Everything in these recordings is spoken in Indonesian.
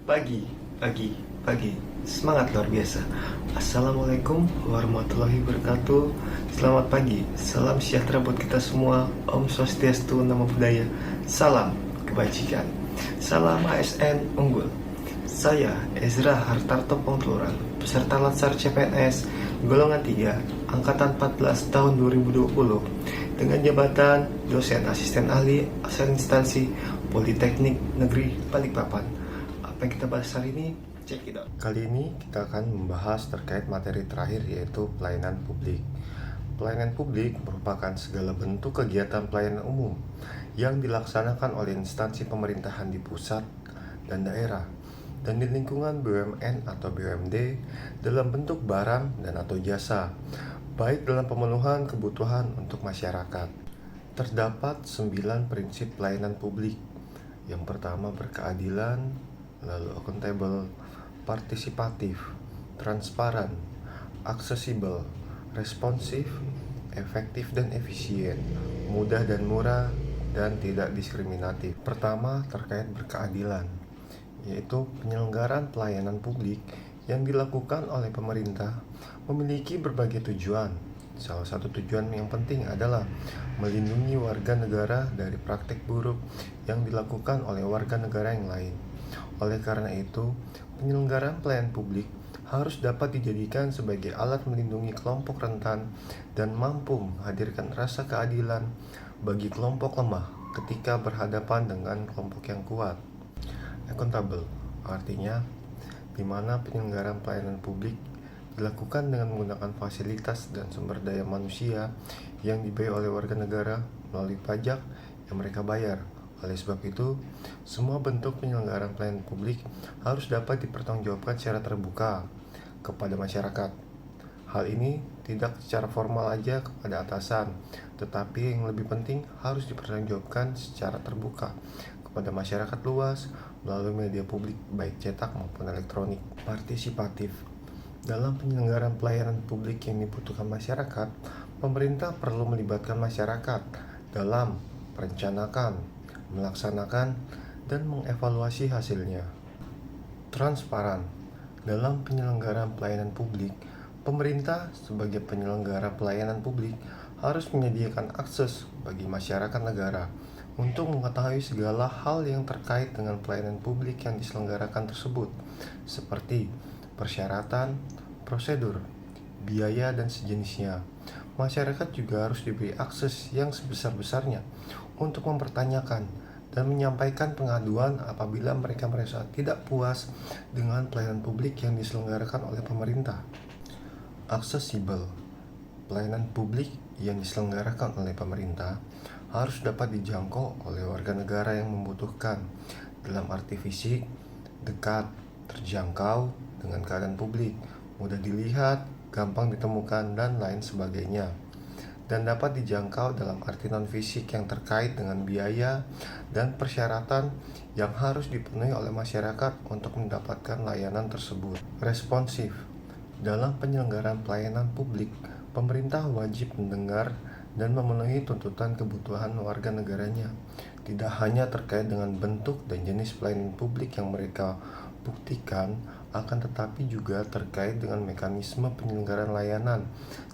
Pagi, pagi, pagi. Semangat luar biasa. Assalamualaikum warahmatullahi wabarakatuh. Selamat pagi. Salam sejahtera buat kita semua. Om Swastiastu, Namo Buddhaya. Salam kebajikan. Salam ASN unggul. Saya Ezra Hartarto Pongtluran, peserta Latsar CPNS golongan 3, angkatan 14 tahun 2020 dengan jabatan dosen asisten ahli asal instansi Politeknik Negeri Balikpapan. Apa yang kita bahas hari ini? Check it out. Kali ini kita akan membahas terkait materi terakhir, yaitu pelayanan publik. Pelayanan publik merupakan segala bentuk kegiatan pelayanan umum yang dilaksanakan oleh instansi pemerintahan di pusat dan daerah dan di lingkungan BUMN atau BUMD dalam bentuk barang dan atau jasa, baik dalam pemenuhan kebutuhan untuk masyarakat. Terdapat 9 prinsip pelayanan publik. Yang pertama berkeadilan, lalu accountable, partisipatif, transparan, aksesibel, responsif, efektif dan efisien, mudah dan murah, dan tidak diskriminatif. Pertama, terkait berkeadilan, yaitu penyelenggaraan pelayanan publik yang dilakukan oleh pemerintah memiliki berbagai tujuan. Salah satu tujuan yang penting adalah melindungi warga negara dari praktik buruk yang dilakukan oleh warga negara yang lain. Oleh karena itu, penyelenggaraan pelayanan publik harus dapat dijadikan sebagai alat melindungi kelompok rentan dan mampu menghadirkan rasa keadilan bagi kelompok lemah ketika berhadapan dengan kelompok yang kuat. Accountable artinya di mana penyelenggaraan pelayanan publik dilakukan dengan menggunakan fasilitas dan sumber daya manusia yang dibayar oleh warga negara melalui pajak yang mereka bayar. Oleh sebab itu, semua bentuk penyelenggaraan pelayanan publik harus dapat dipertanggungjawabkan secara terbuka kepada masyarakat. Hal ini tidak secara formal aja kepada atasan, tetapi yang lebih penting harus dipertanggungjawabkan secara terbuka kepada masyarakat luas melalui media publik baik cetak maupun elektronik. Partisipatif. Dalam penyelenggaraan pelayanan publik yang dibutuhkan masyarakat, pemerintah perlu melibatkan masyarakat dalam merencanakan, melaksanakan, dan mengevaluasi hasilnya. Transparan. Dalam penyelenggaraan pelayanan publik, pemerintah sebagai penyelenggara pelayanan publik harus menyediakan akses bagi masyarakat negara untuk mengetahui segala hal yang terkait dengan pelayanan publik yang diselenggarakan tersebut, seperti persyaratan, prosedur, biaya, dan sejenisnya. Masyarakat juga harus diberi akses yang sebesar-besarnya untuk mempertanyakan dan menyampaikan pengaduan apabila mereka merasa tidak puas dengan pelayanan publik yang diselenggarakan oleh pemerintah. Aksesibel. Pelayanan publik yang diselenggarakan oleh pemerintah harus dapat dijangkau oleh warga negara yang membutuhkan dalam arti fisik, dekat, terjangkau dengan keadaan publik, mudah dilihat, gampang ditemukan, dan lain sebagainya. Dan dapat dijangkau dalam arti non-fisik yang terkait dengan biaya dan persyaratan yang harus dipenuhi oleh masyarakat untuk mendapatkan layanan tersebut. Responsif. Dalam penyelenggaraan pelayanan publik, pemerintah wajib mendengar dan memenuhi tuntutan kebutuhan warga negaranya, tidak hanya terkait dengan bentuk dan jenis pelayanan publik yang mereka buktikan, akan tetapi juga terkait dengan mekanisme penyelenggaraan layanan,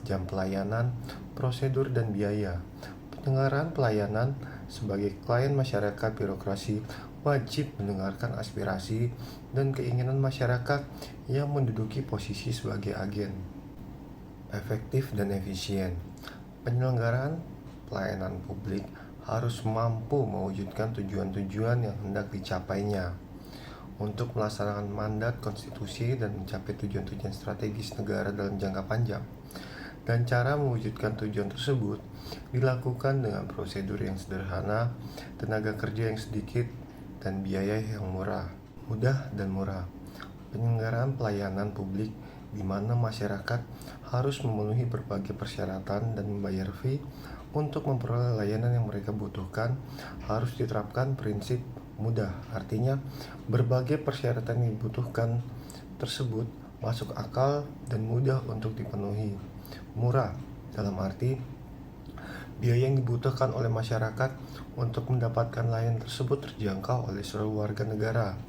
jam pelayanan, prosedur, dan biaya. Penyelenggaraan pelayanan sebagai klien masyarakat birokrasi wajib mendengarkan aspirasi dan keinginan masyarakat yang menduduki posisi sebagai agen. Efektif dan efisien. Penyelenggaraan pelayanan publik harus mampu mewujudkan tujuan-tujuan yang hendak dicapainya untuk melaksanakan mandat konstitusi dan mencapai tujuan-tujuan strategis negara dalam jangka panjang. Dan cara mewujudkan tujuan tersebut dilakukan dengan prosedur yang sederhana, tenaga kerja yang sedikit, dan biaya yang murah. Mudah dan murah. Penyelenggaraan pelayanan publik di mana masyarakat harus memenuhi berbagai persyaratan dan membayar fee untuk memperoleh layanan yang mereka butuhkan harus diterapkan prinsip mudah. Artinya, berbagai persyaratan yang dibutuhkan tersebut masuk akal dan mudah untuk dipenuhi. Murah dalam arti Biaya yang dibutuhkan oleh masyarakat untuk mendapatkan layanan tersebut terjangkau oleh seluruh warga negara.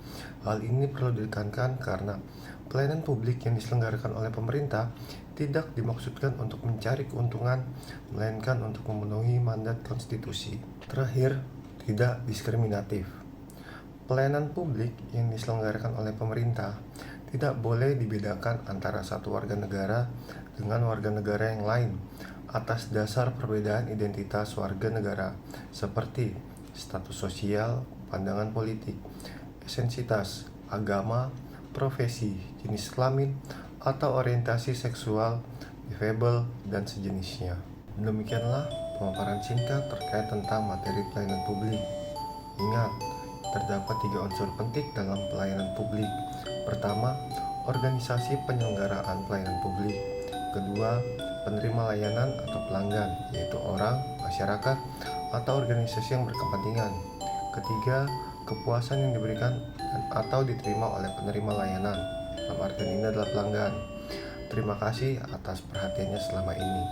Hal ini perlu ditekankan karena pelayanan publik yang diselenggarakan oleh pemerintah tidak dimaksudkan untuk mencari keuntungan, melainkan untuk memenuhi mandat konstitusi. Terakhir, tidak diskriminatif. Pelayanan publik yang diselenggarakan oleh pemerintah tidak boleh dibedakan antara satu warga negara dengan warga negara yang lain atas dasar perbedaan identitas warga negara seperti status sosial, pandangan politik, esensitas, agama, profesi, jenis kelamin, atau orientasi seksual, difabel, dan sejenisnya. Demikianlah pemaparan singkat terkait tentang materi pelayanan publik. Ingat, terdapat 3 unsur penting dalam pelayanan publik. Pertama, organisasi penyelenggaraan pelayanan publik. Kedua, penerima layanan atau pelanggan, yaitu orang, masyarakat, atau organisasi yang berkepentingan. Ketiga, kepuasan yang diberikan dan atau diterima oleh penerima layanan. Dalam artian ini adalah pelanggan. Terima kasih atas perhatiannya selama ini.